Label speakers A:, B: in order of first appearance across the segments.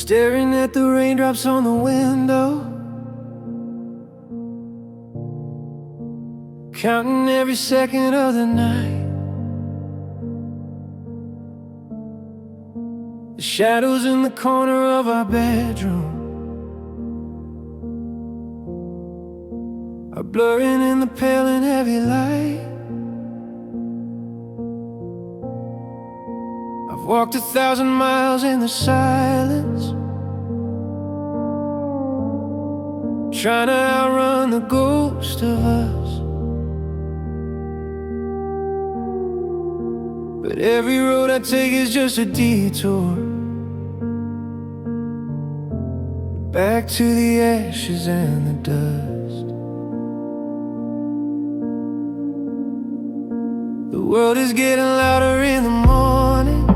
A: Staring at the raindrops on the window, counting every second of the night. The shadows in the corner of our bedroom are blurring in the pale and heavy light. I've walked 1,000 miles in the silence, trying to outrun the ghost of us. But every road I take is just a detour back to the ashes and the dust. The world is getting louder in the morning,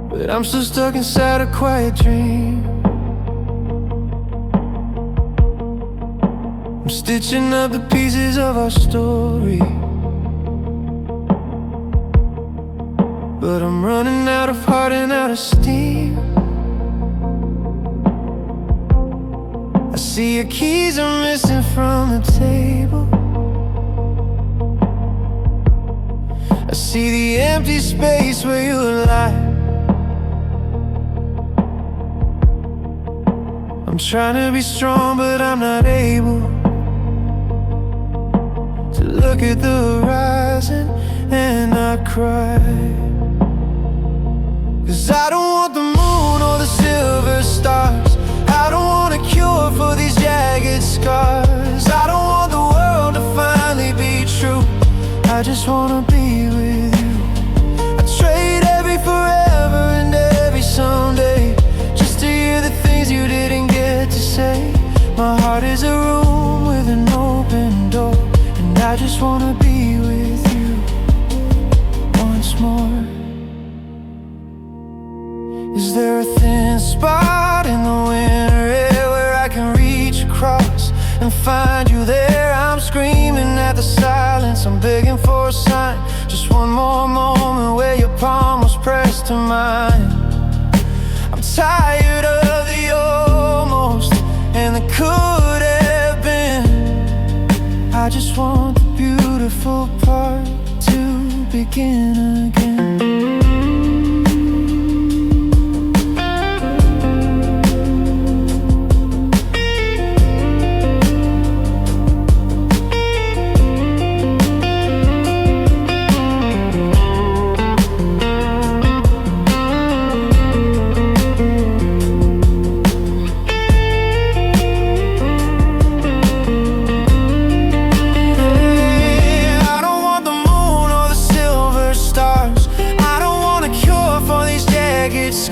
A: but I'm still stuck inside a quiet dream. I'm stitching up the pieces of our story, but I'm running out of heart and out of steam. I see your keys are missing from the table. I see the empty space where you lie. I'm trying to be strong, but I'm not able to look at the horizon and not cry. 'Cause I don't want the moon or the silver stars. I don't want a cure for these jagged scars. I don't want the world to finally be true. I just wanna be with you. I trade every forever and every someday just to hear the things you didn't get to say. My heart is a room with an open door, and I just wanna be with you once more. Is there a thin spot in the winter air where I can reach across and find you there? I'm screaming at the silence, I'm begging for a sign. Just one more moment where your palm was pressed to mine. I'm tired of the almost and the could have been. I just want the beautiful part to begin again.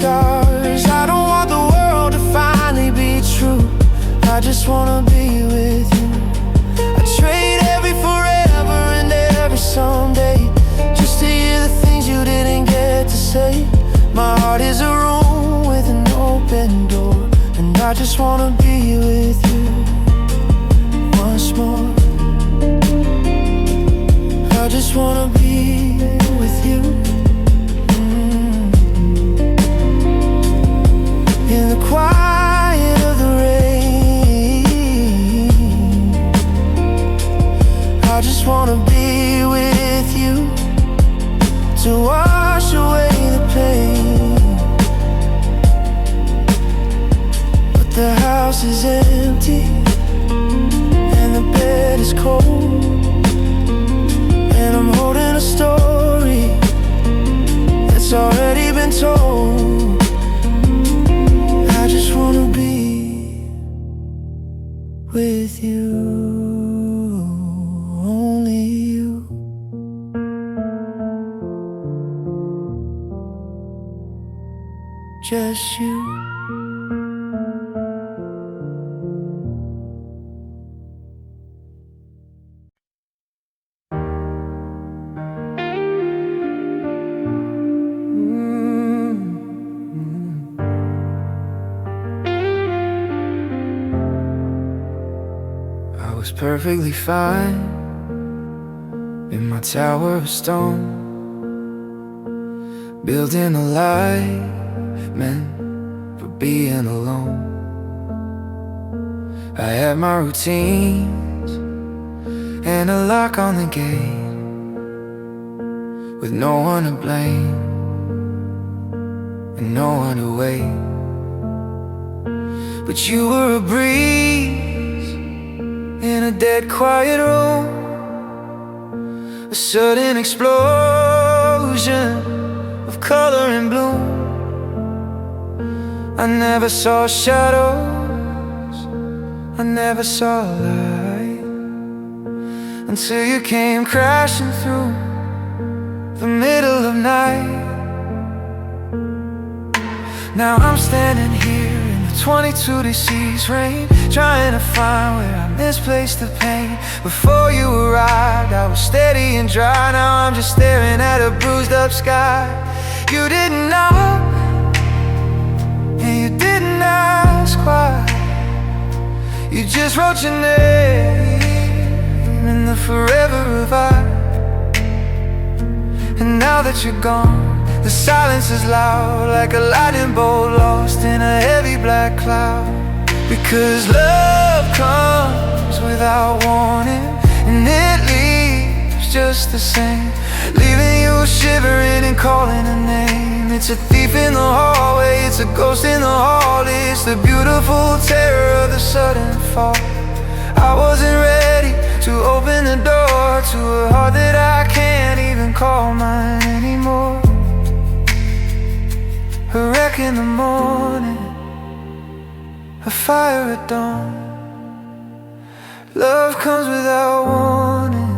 A: Scars. I don't want the world to finally be true. I just wanna be with you. I trade every forever and every someday just to hear the things you didn't get to say. My heart is a room with an open door, and I just wanna be with you once more. I just wanna be with you. In the quiet of the rain, I just wanna be with you to wash away the pain. But the house is empty and the bed is cold, and I'm holding a story that's already been told. I just wanna be with you, only you. Just you. I was perfectly fine in my tower of stone, building a life meant for being alone. I had my routines and a lock on the gate, with no one to blame and no one to wait. But you were a breeze in a dead quiet room, a sudden explosion of color and bloom. I never saw shadows, I never saw light, until you came crashing through the middle of night. Now I'm standing here in the 22 degrees rain, trying to find where I misplaced the pain. Before you arrived, I was steady and dry. Now I'm just staring at a bruised up sky. You didn't knock, and you didn't ask why. You just wrote your name in the forever of I. And now that you're gone, the silence is loud, like a lightning bolt lost in a heavy black cloud. Because love comes without warning, and it leaves just the same, leaving you shivering and calling a name. It's a thief in the hallway, it's a ghost in the hall. It's the beautiful terror of the sudden fall. I wasn't ready to open the door to a heart that I can't even call mine anymore. A wreck in the morning, a fire at dawn. Love comes without warning,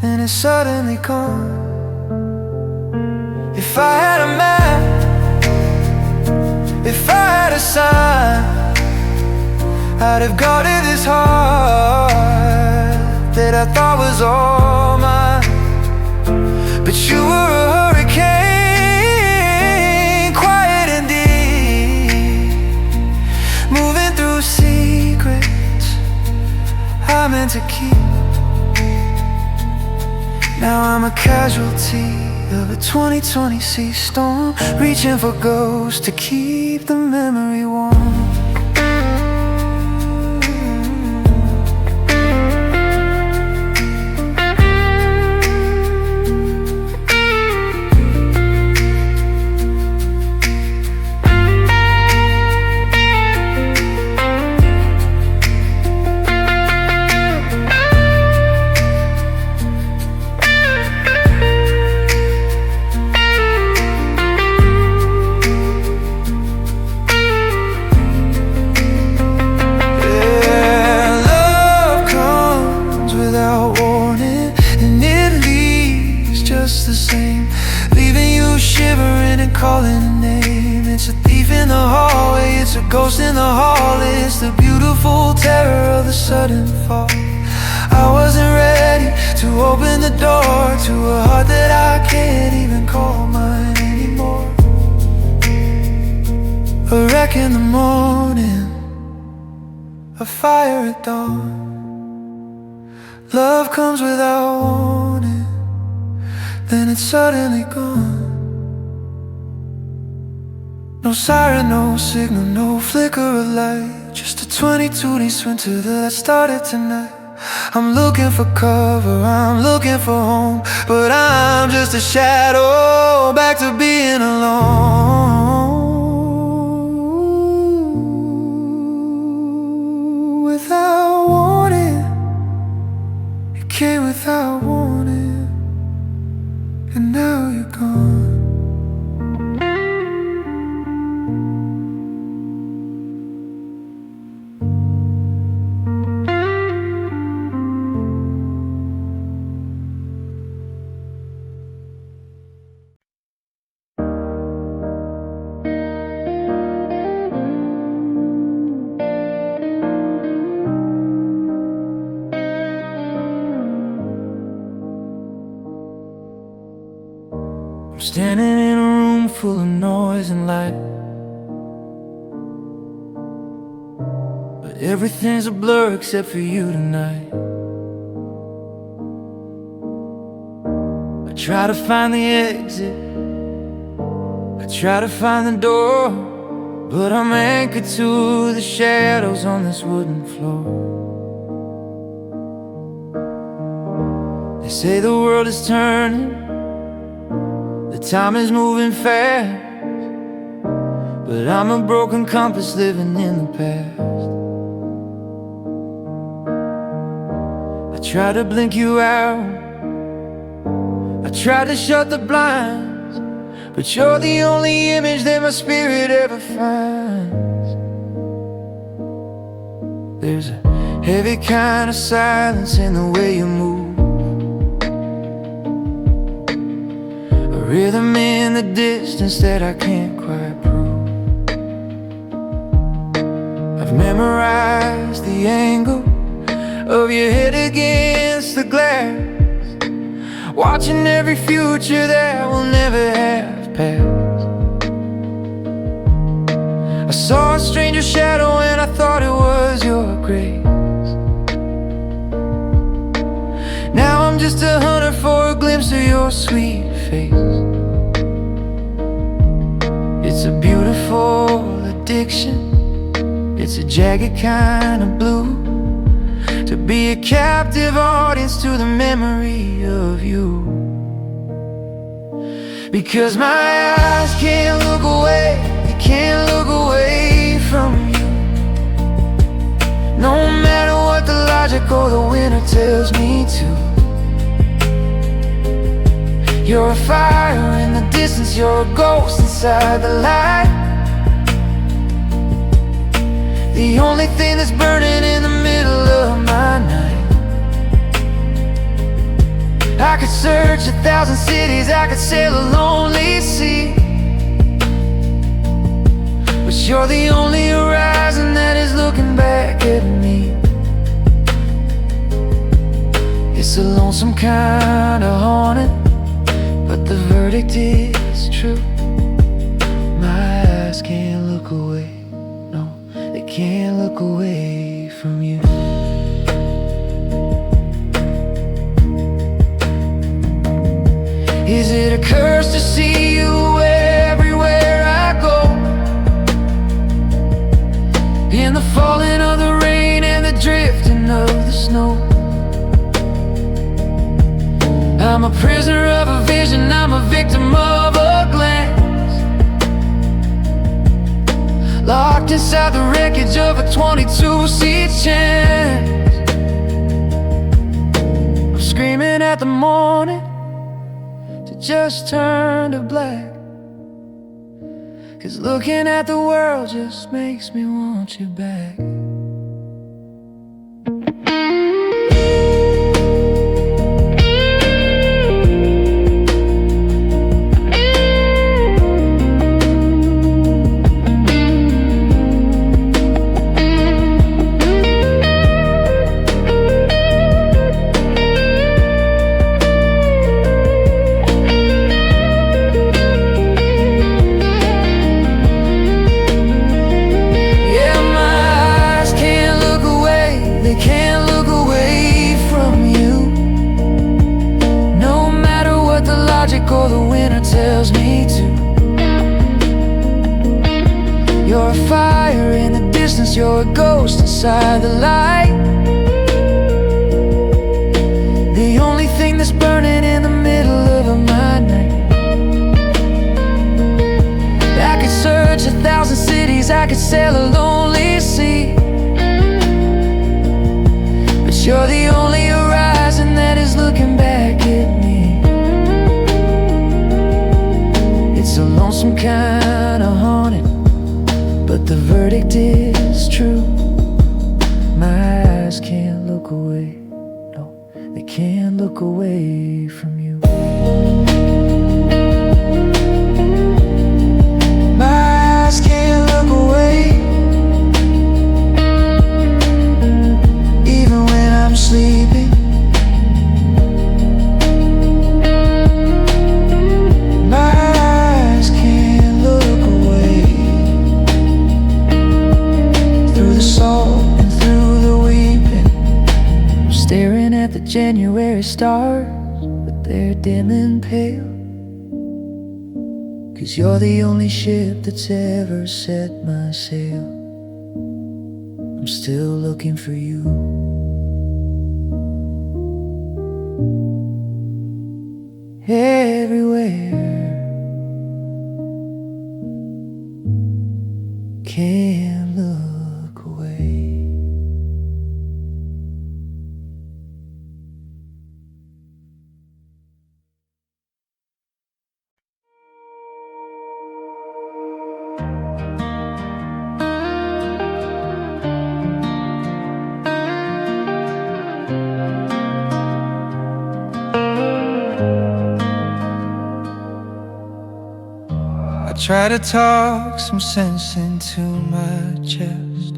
A: then it's suddenly gone. If I had a map, if I had a sign, I'd have guarded this heart that I thought was all mine. But you were a hurricane, quiet and deep, moving through secrets I meant to keep. Now I'm a casualty of a 2020 sea storm, reaching for ghosts to keep the memory warm. The same, leaving you shivering and calling a name. It's a thief in the hallway, it's a ghost in the hall. It's the beautiful terror of the sudden fall. I wasn't ready to open the door to a heart that I can't even call mine anymore. A wreck in the morning, a fire at dawn. Love comes without warning, then it's suddenly gone. No siren, no signal, no flicker of light, just a 22-day winter that started tonight. I'm looking for cover, I'm looking for home, but I'm just a shadow, back to being alone. Without warning, it came without warning, and now you're gone. I'm standing in a room full of noise and light, but everything's a blur except for you tonight. I try to find the exit, try to find the door, but I'm anchored to the shadows on this wooden floor. They say the world is turning, the time is moving fast, but I'm a broken compass living in the past. I try to blink you out, I try to shut the blinds, but you're the only image that my spirit ever finds. There's a heavy kind of silence in the way you move, a rhythm in the distance that I can't quite prove. I've memorized the angle of your head against the glass, watching every future that will never have passed. I saw a stranger shadow and I thought it was your grace. Now I'm just a hunter for a glimpse of your sweet face. It's a beautiful addiction, it's a jagged kind of blue, to be a captive audience to the memory of you. Because my eyes can't look away, they can't look away from you. No matter what the logic or the winner tells me to. You're a fire in the distance, you're a ghost inside the light, the only thing that's burning in the middle of my night. I could search 1,000 cities, I could sail a lonely sea, but you're the only horizon that is looking back at me. It's a lonesome kind of haunting, but the verdict is true. My eyes can't look away, no, they can't look away from you. Is it a curse to see you everywhere I go? In the falling of the rain and the drifting of the snow, I'm a prisoner of a vision, I'm a victim of a glance, locked inside the wreckage of a 22-seat chance. I'm screaming at the morning to just turn to black, 'cause looking at the world just makes me want you back. Or the winner tells me to. You're a fire in the distance, you're a ghost inside the light, the only thing that's burning in the middle of my night. I could search 1,000 cities, I could sail a lonely sea, but you're the only horizon that is looking back at me. It's a lonesome kind of haunting, but the verdict is true. My eyes can't look away, no, they can't look away from you. My eyes can't look away, even when I'm sleeping. January stars, but they're dim and pale, 'cause you're the only ship that's ever set my sail. I'm still looking for you. Everywhere, can't look away. I try to talk some sense into my chest,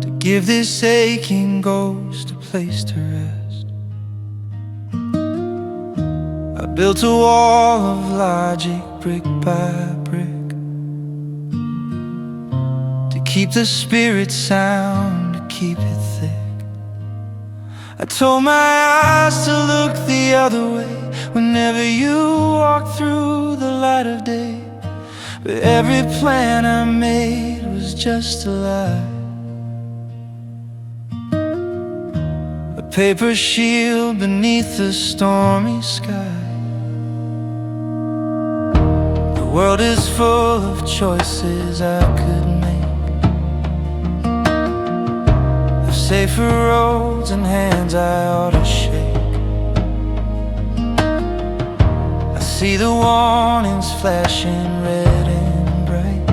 A: to give this aching ghost a place to rest. I built a wall of logic, brick by brick, to keep the spirit sound, to keep it thick. I told my eyes to look the other way whenever you walk through the light of day, but every plan I made was just a lie. A paper shield beneath the stormy sky. The world is full of choices I could make, of safer roads and hands I ought to shake. See the warnings flashing red and bright,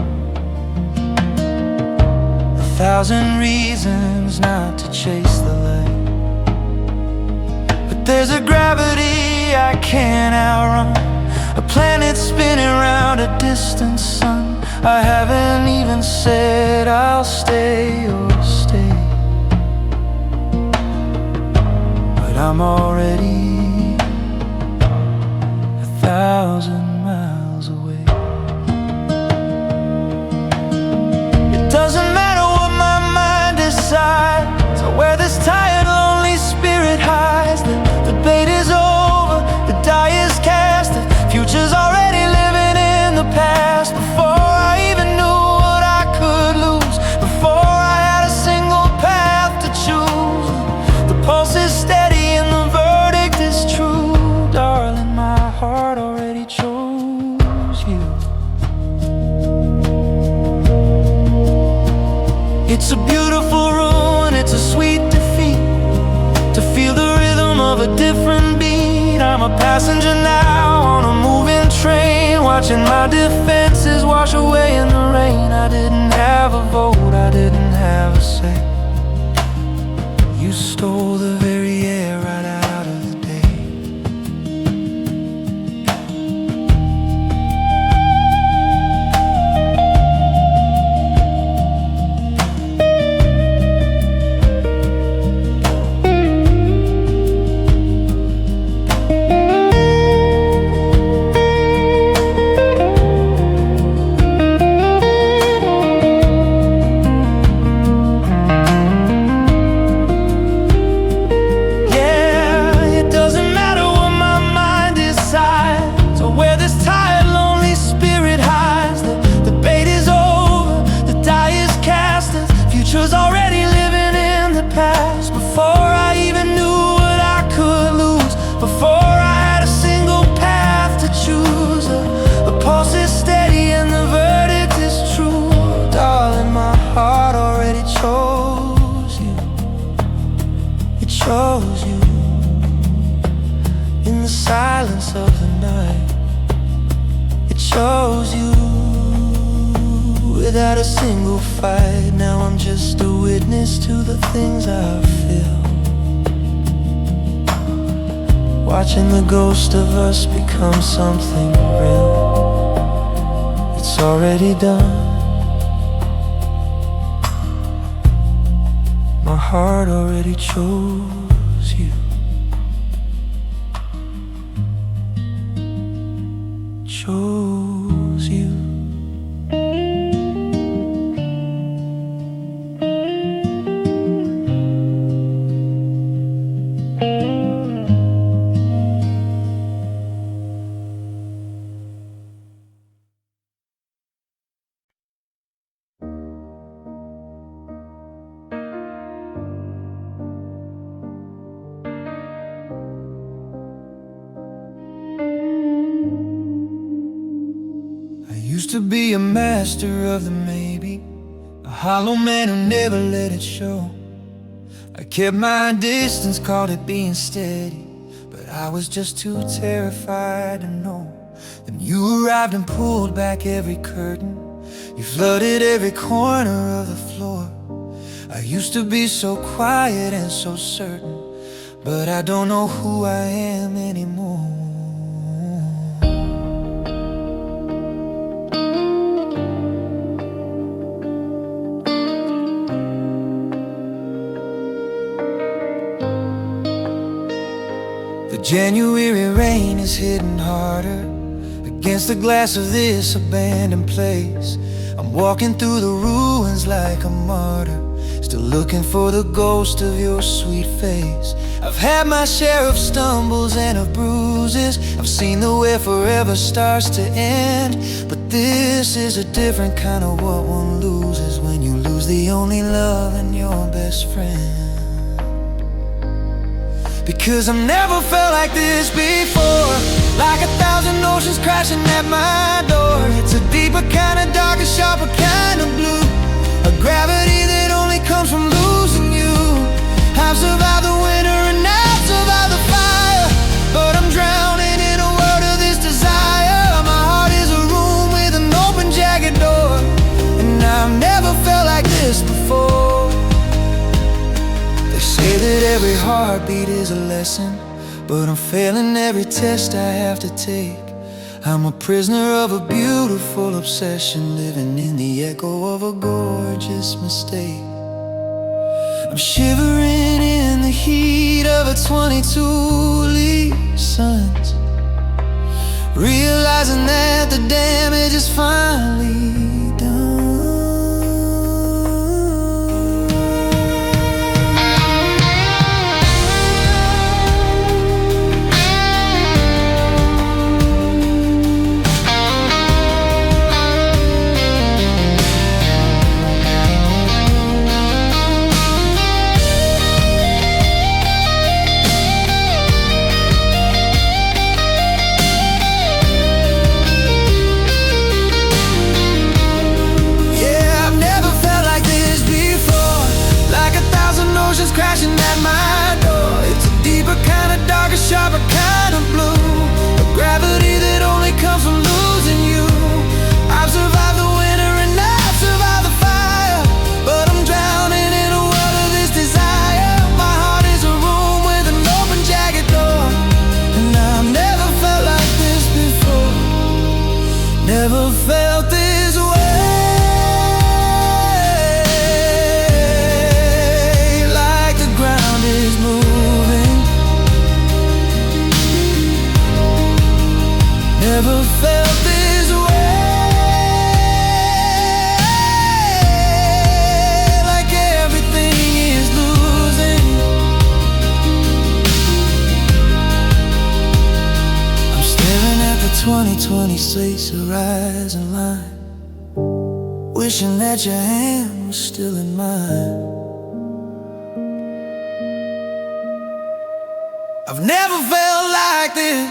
A: 1,000 reasons not to chase the light. But there's a gravity I can't outrun, a planet spinning around a distant sun. I haven't even said I'll stay or stay, but I'm already 1,000 miles away. It doesn't matter what my mind decides, or where this tired, lonely spirit hides. The bait is over, the die is cast, the future's already living in the past. Before I even knew what I could lose, before I had a single path to choose. The pulse is steady and the verdict is true. Darling, my heart already chose you. It's a beautiful ruin, it's a sweet defeat, to feel the rhythm of a different beat. I'm a passenger now on a moving train, watching my defenses wash away in the rain. I didn't have a vote, I didn't have a say. You stole the very air right out of the day. Chose you in the silence of the night. It chose you without a single fight. Now I'm just a witness to the things I feel, watching the ghost of us become something real. It's already done. My heart already chose you. Chose you. used to be a master of the maybe, a hollow man who never let it show. I kept my distance, called it being steady, but I was just too terrified to know. Then you arrived and pulled back every curtain. You flooded every corner of the floor. I used to be so quiet and so certain, but I don't know who I am anymore. The January rain is hitting harder against the glass of this abandoned place. I'm walking through the ruins like a martyr, still looking for the ghost of your sweet face. I've had my share of stumbles and of bruises. I've seen the way forever starts to end, but this is a different kind of what one loses when you lose the only love and your best friend. Because I've never felt like this before, like 1,000 oceans crashing at my door. It's a deeper kind of dark, a sharper kind of blue, a gravity that only comes from losing you. I've survived the winter and I've survived the fire, but I'm drowning in a world of this desire. My heart is a room with an open jagged door, and I've never felt like this before. They say that every heartbeat is a lesson, but I'm failing every test I have to take. I'm a prisoner of a beautiful obsession, living in the echo of a gorgeous mistake. I'm shivering in the heat of a 22-leaf suns, realizing that the damage is finally done. Crashing at my door. It's a deeper kind of dark, a sharper kind of blue, a gravity that only comes from losing you. I've survived the winter and I've survived the fire, but I'm drowning in a world of this desire. My heart is a room with an open jagged door, and I've never felt like this before. Never felt this way. Never felt this way, like everything is losing. I'm staring at the 2020 slates of rising line, wishing that your hand was still in mine. I've never felt like this.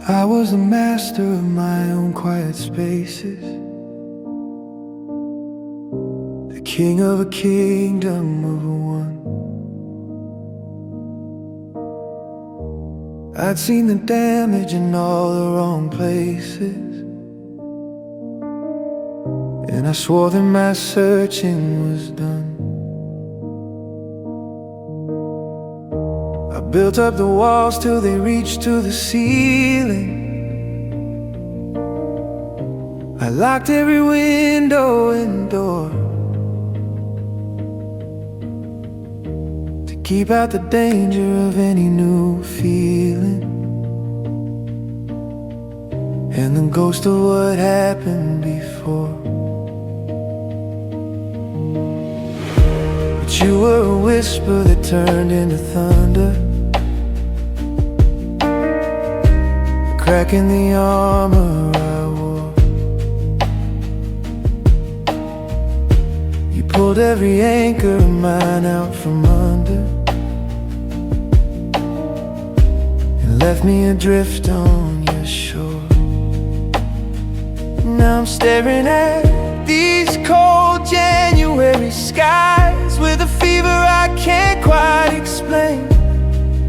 A: I was the master of my own quiet spaces, the king of a kingdom of one. I'd seen the damage in all the wrong places, and I swore that my searching was done. I built up the walls till they reached to the ceiling. I locked every window and door to keep out the danger of any new feeling, and the ghost of what happened before. But you were a whisper that turned into thunder, a crack in the armor I wore. You pulled every anchor of mine out from under and left me adrift on your shore. Now I'm staring at these cold January skies with a fever I can't quite explain,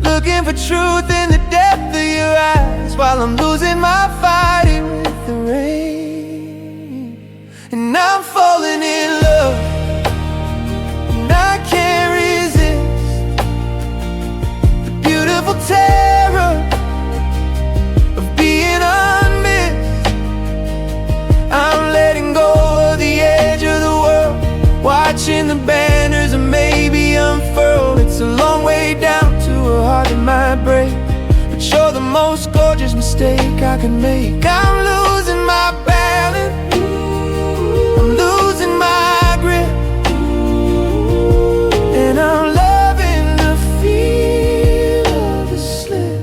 A: looking for truth in the depth of your eyes, while I'm losing my fighting with the rain. And I'm falling in love, and I can't resist the beautiful terror of being unmissed. I'm letting go of the edge of the world, watching the banners and maybe unfurl. It's a long way down to a heart that might break, but you're the most gorgeous mistake I can make. I'm losing my balance, I'm losing my grip, and I'm loving the feel of the slip.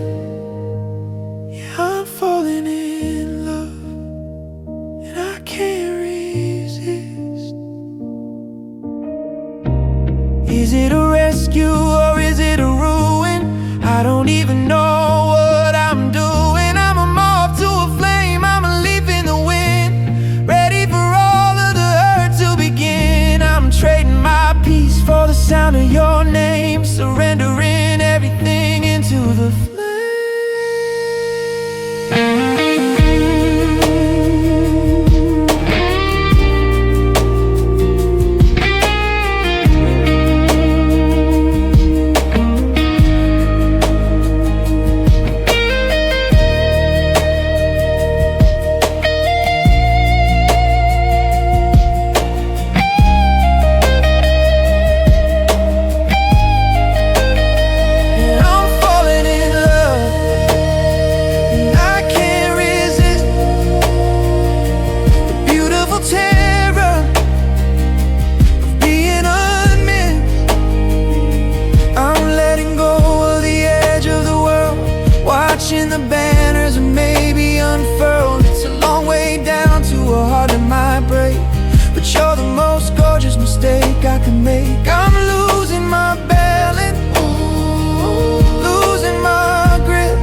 A: Yeah, I'm falling in love, and I can't resist. Is it a rescue or is it a ruin? I don't even know what I'm doing. I'm a moth to a flame, I'm a leaf in the wind, ready for all of the hurt to begin. I'm trading my peace for the sound of your name, surrendering everything into the flame. Watching the banners and maybe unfurl. It's a long way down to a heart that might break, but you're the most gorgeous mistake I can make. I'm losing my balance, losing my grip,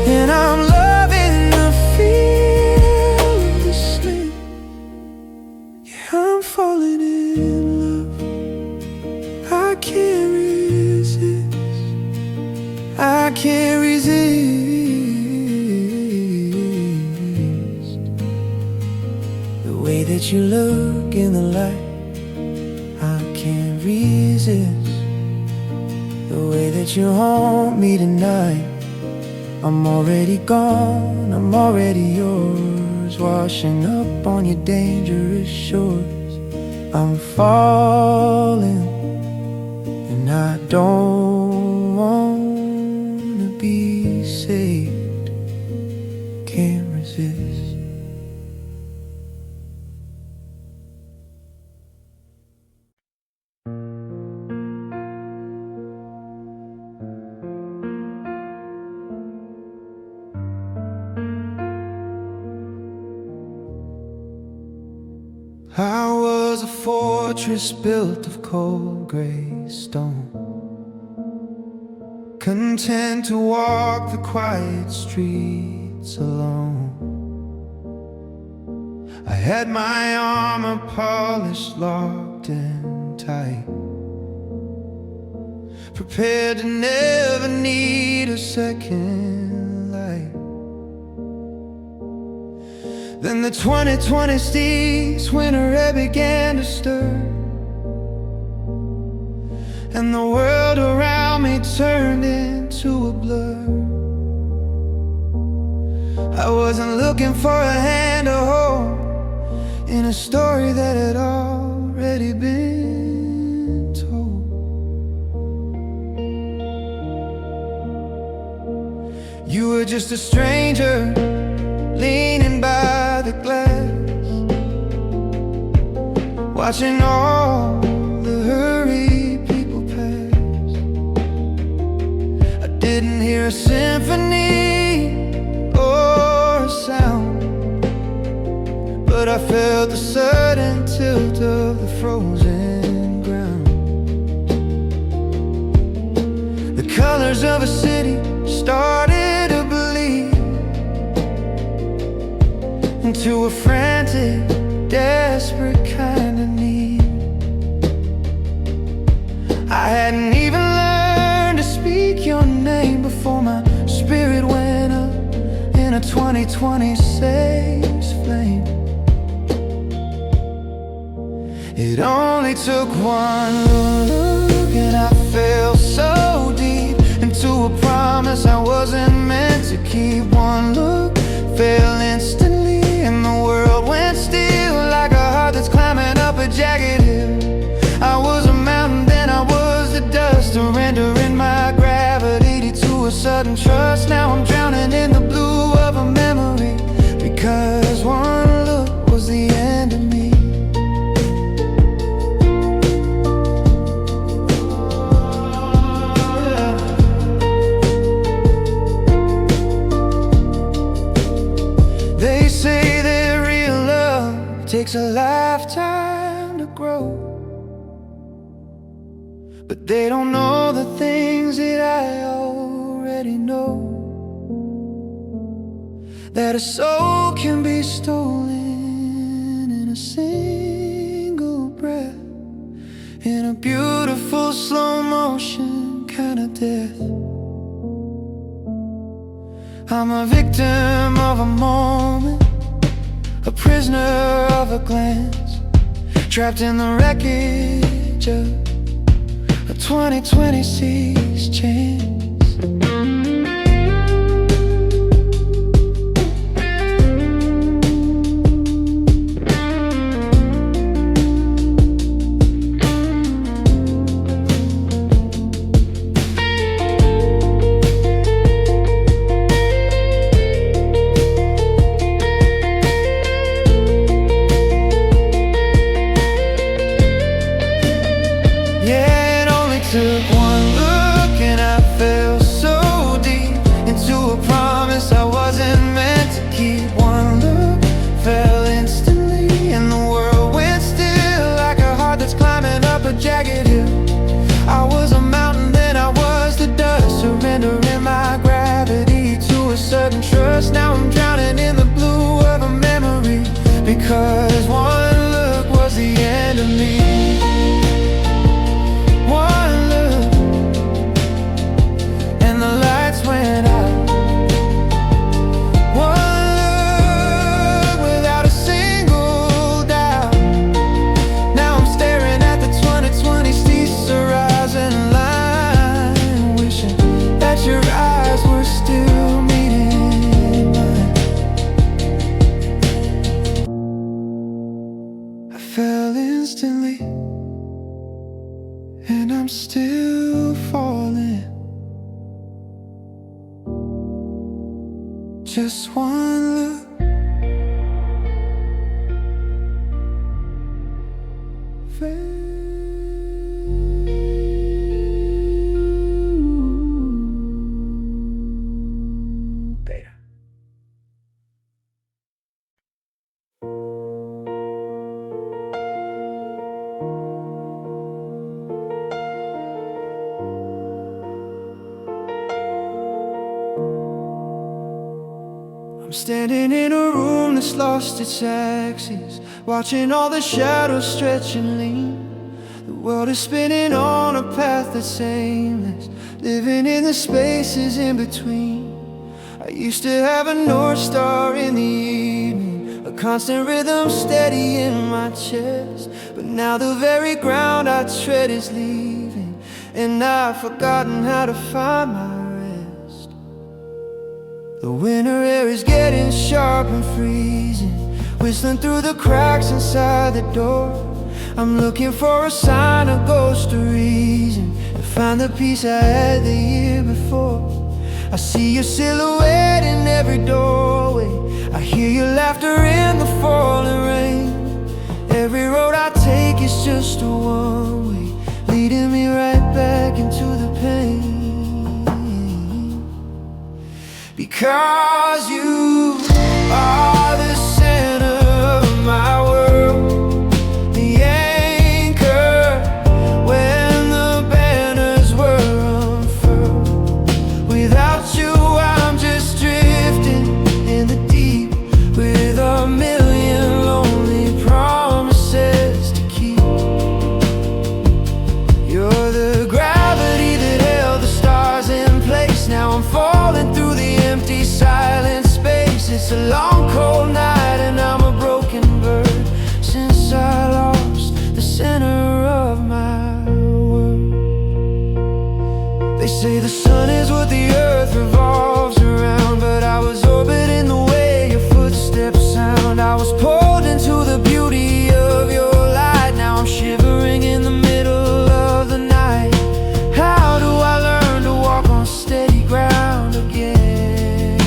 A: and I'm loving the feel of the slip. Yeah, I'm falling in love, I can't resist, I can't resist the way that you look in the light. I can't resist the way that you haunt me tonight. I'm already gone, I'm already yours, washing up on your dangerous shores. I'm falling, and I don't want be saved, can't resist. I was a fortress built of cold gray stone, content to walk the quiet streets alone. I had my armor polished, locked and tight, prepared to never need a second light. Then the 2020s east winter air began to stir, and the world around me turned into a blur. I wasn't looking for a hand to hold in a story that had already been told. You were just a stranger leaning by the glass, watching all the hurried people pass. I didn't hear a symphony or a sound, but I felt the sudden tilt of the frozen ground. The colors of a city started to bleed into a frantic, desperate kind of need. I hadn't even learned to speak your name before my spirit went up in a 2026 flame. It only took one look and I fell so deep into a promise I wasn't meant to keep. One look fell instantly and the world went still, like a heart that's climbing up a jagged hill. I was a mountain, then I was the dust, surrendering my gravity to a sudden trust. Now I'm drowning in the blue of a memory, because one look was the end of me. They say that real love takes a lifetime to grow, but they don't know the things that I already know. That a soul can be stolen in a single breath, in a beautiful slow motion kind of death. I'm a victim of a moment, a prisoner of a glance, trapped in the wreckage of a 2026 chance. Took one look and I fell so deep into a promise I wasn't meant to keep. One look fell instantly and the world went still, like a heart that's climbing up a jagged hill. I was a mountain, then I was the dust, surrendering my gravity to a sudden trust. Now I'm drowning in the blue of a memory, because one look was the end of me. Went out. One look without a single doubt. Now I'm staring at the 2020 cease horizon line, wishing that your eyes were still meeting mine. I fell instantly and I'm still falling. Just one look, beta. I'm standing in a room that's lost its axis, watching all the shadows stretch and lean. The world is spinning on a path that's aimless, living in the spaces in between. I used to have a North Star in the evening, a constant rhythm steady in my chest. But now the very ground I tread is leaving, and I've forgotten how to find my rest. The winter air is getting sharp and freezing, whistling through the cracks inside the door. I'm looking for a sign, a ghost, a reason to find the peace I had the year before. I see your silhouette in every doorway, I hear your laughter in the falling rain. Every road I take is just a one-way, leading me right back into the pain. Because you are the center of my world, the anchor when the banners were unfurled. Without you I'm just drifting in the deep, with a million lonely promises to keep. You're the gravity that held the stars in place. Now I'm falling through the empty silent space. It's a long cold night and I'm a broken bird, since I lost the center of my world. They say the sun is what the earth revolves around, but I was orbiting the way your footsteps sound. I was pulled into the beauty of your light. Now I'm shivering in the middle of the night. How do I learn to walk on steady ground again,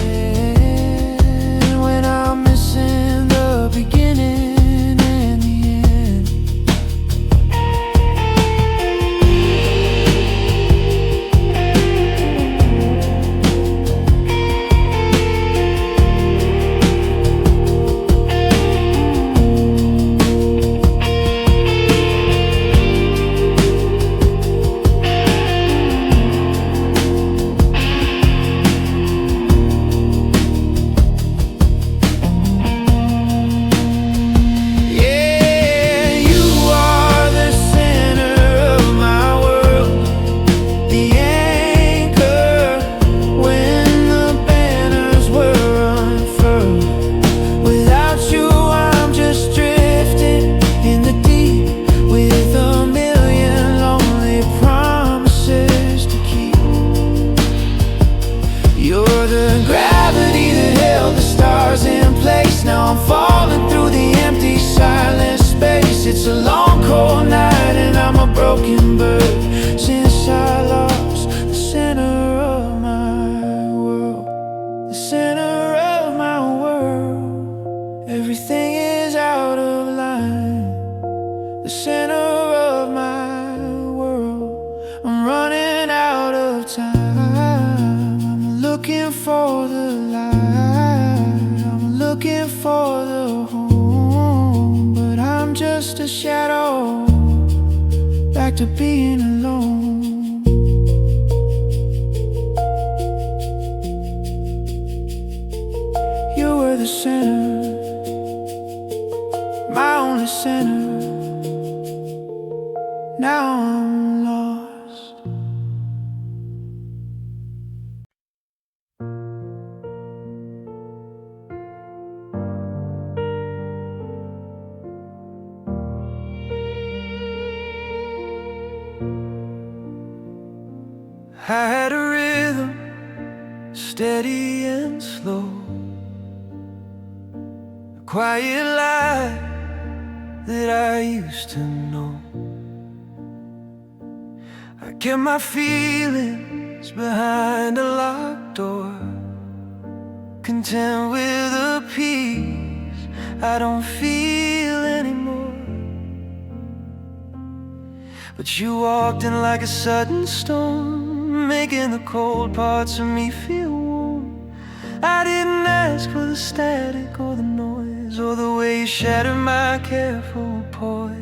A: when I'm missing the beginning and the end? Now I'm falling through the empty silent space. It's a long cold night and I'm a broken bird, since I lost the center of my world. The center of my world, everything is out of line. The center of my world, I'm running out of time. I'm looking for the light, looking for the home, but I'm just a shadow, back to being alone. You were the center, my only center. Now I'm lost. I had a rhythm, steady and slow, a quiet life that I used to know. I kept my feelings behind a locked door, content with a peace I don't feel anymore. But you walked in like a sudden storm, making the cold parts of me feel warm. I didn't ask for the static or the noise, or the way you shattered my careful poise.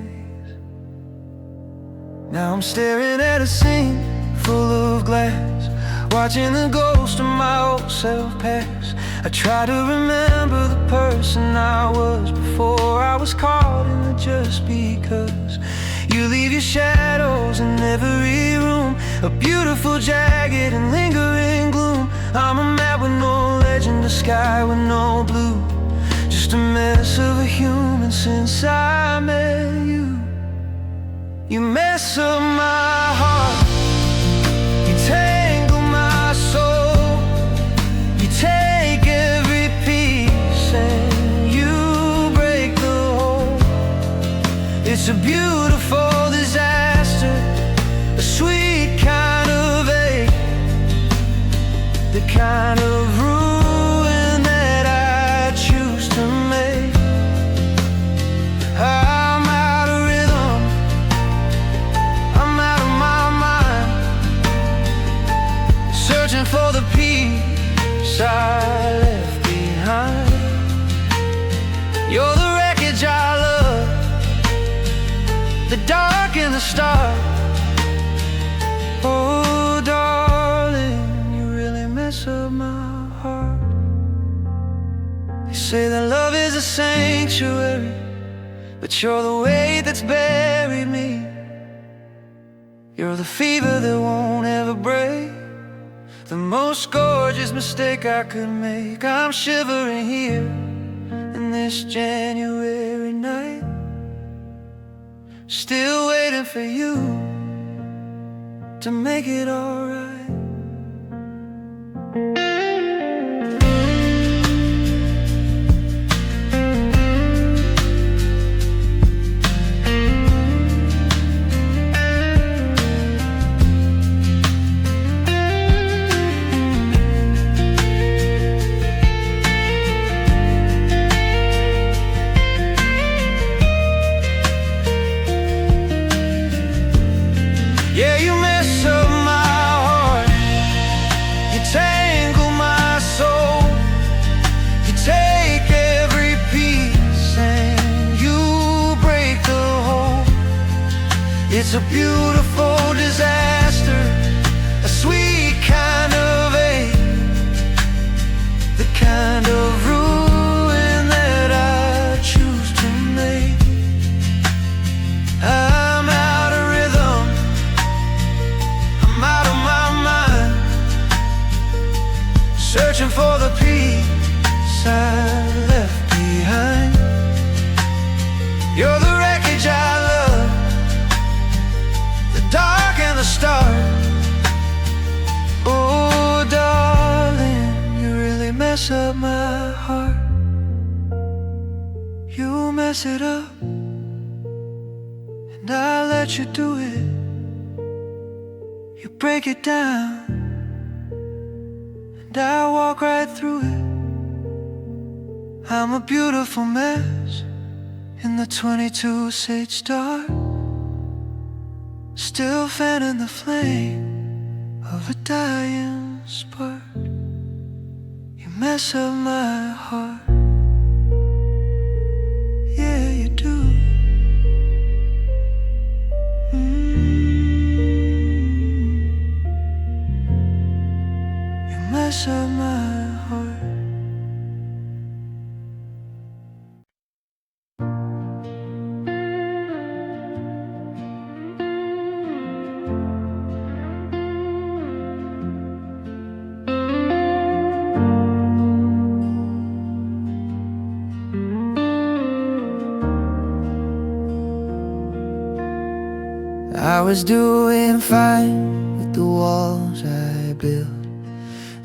A: Now I'm staring at a scene full of glass, watching the ghost of my old self pass. I try to remember the person I was before I was caught in the just because. You leave your shadows in every room, a beautiful jagged and lingering gloom. I'm a map with no legend, a sky with no blue, just a mess of a human since I met you. You mess up my heart kind of ruin that I choose to make. I'm out of rhythm, I'm out of my mind, searching for the peace I left behind. You're the wreckage I love, the dark and the stars. Oh, darling, you really mess up my heart. They say that love is a sanctuary, but you're the weight that's buried me. You're the fever that won't ever break, the most gorgeous mistake I could make. I'm shivering here in this January night, still waiting for you to make it alright. Yeah, you mess up my heart, you tangle my soul, you take every piece and you break the whole. It's a beautiful disaster, a sweet kind of ache, the kind of ruin that I choose to make. I'm out of rhythm, I'm out of my mind, searching for the peace I left behind. You're the wreckage I love, the dark and the stars. Oh, darling, you really mess up my heart. You mess it up, and I let you do it. You break it down, and I walk right through it. I'm a beautiful mess in the 22 sage dark, still fanning the flame of a dying spark. You mess up my heart, yeah you do. You mess up my heart. I was doing fine with the walls I built,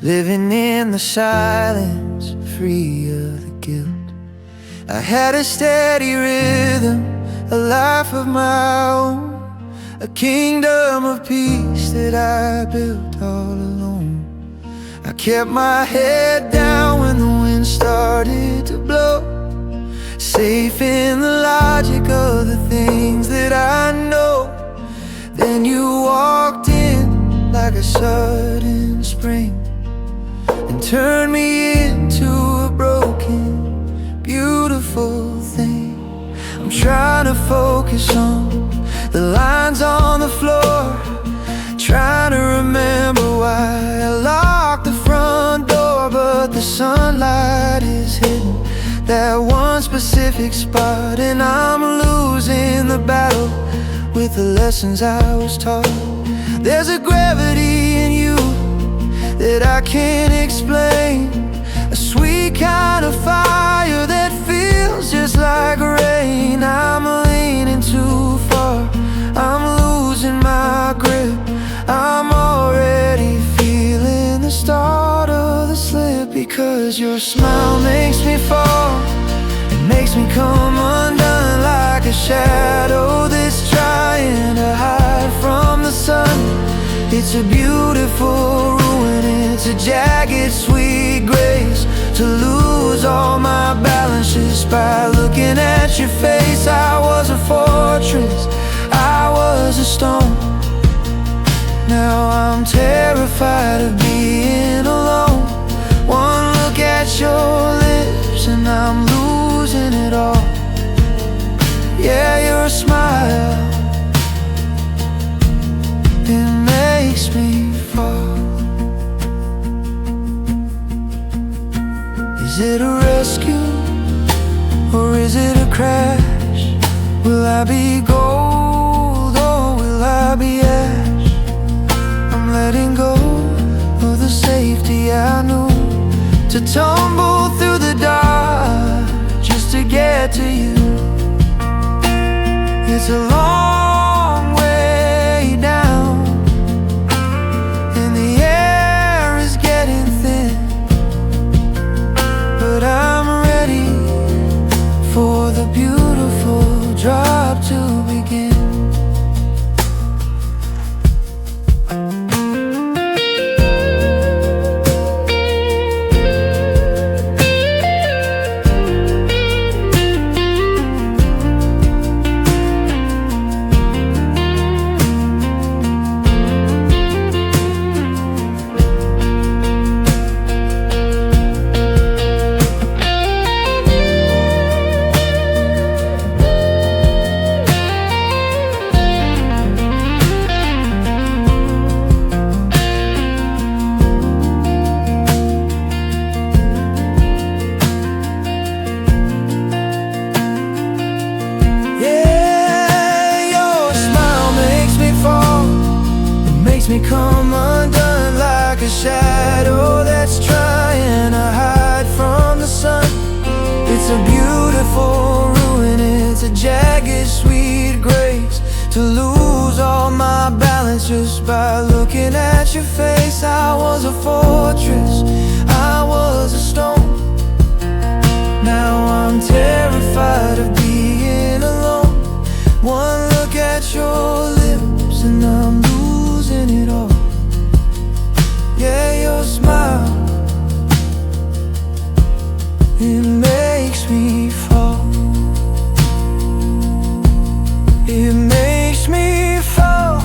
A: living in the silence, free of the guilt. I had a steady rhythm, a life of my own, a kingdom of peace that I built all alone. I kept my head down when the wind started to blow, safe in the logic of the things that I know. Then you walked in like a sudden spring and turned me into a broken, beautiful thing. I'm trying to focus on the lines on the floor, trying to remember why I locked the front door. But the sunlight is hitting that one specific spot, and I'm losing the battle with the lessons I was taught. There's a gravity in you that I can't explain, a sweet kind of fire that feels just like rain. I'm leaning too far, I'm losing my grip, I'm already feeling the start of the slip. Because your smile makes me fall, it makes me come undone like a shadow that's trying to hide from the sun. It's a beautiful ruin, it's a jagged by looking at your face. I was a fortress, I was a stone. Now I'm terrified of being alone. One look at your lips and I'm losing it all. Yeah, your smile, it makes me fall. Is it a rescue, or is it a crash? Will I be gold, or will I be ash? I'm letting go of the safety I knew, to tumble through the dark just to get to you. It's a long way down, and the air is getting thin, but I'm ready for the beautiful drop to begin. Makes me come undone like a shadow that's trying to hide from the sun. It's a beautiful ruin, it's a jagged sweet grace, to lose all my balance just by looking at your face. I was a fortress, I was a stone. Now I'm terrified of being alone. One look at your lips and I'm losing it all. Yeah, your smile, it makes me fall. It makes me fall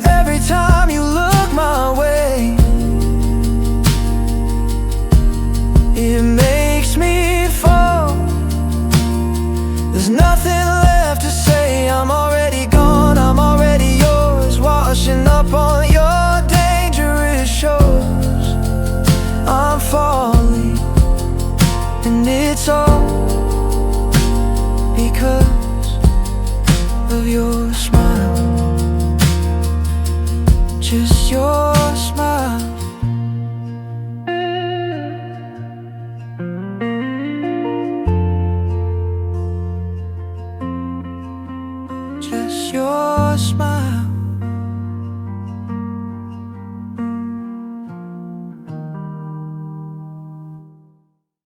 A: every time you look my way. It makes me fall. There's nothing left to say. I'm already gone, I'm already yours, washing up on your dangerous shores. I'm falling, and it's all because of your smile. Just your smile. Just your smile.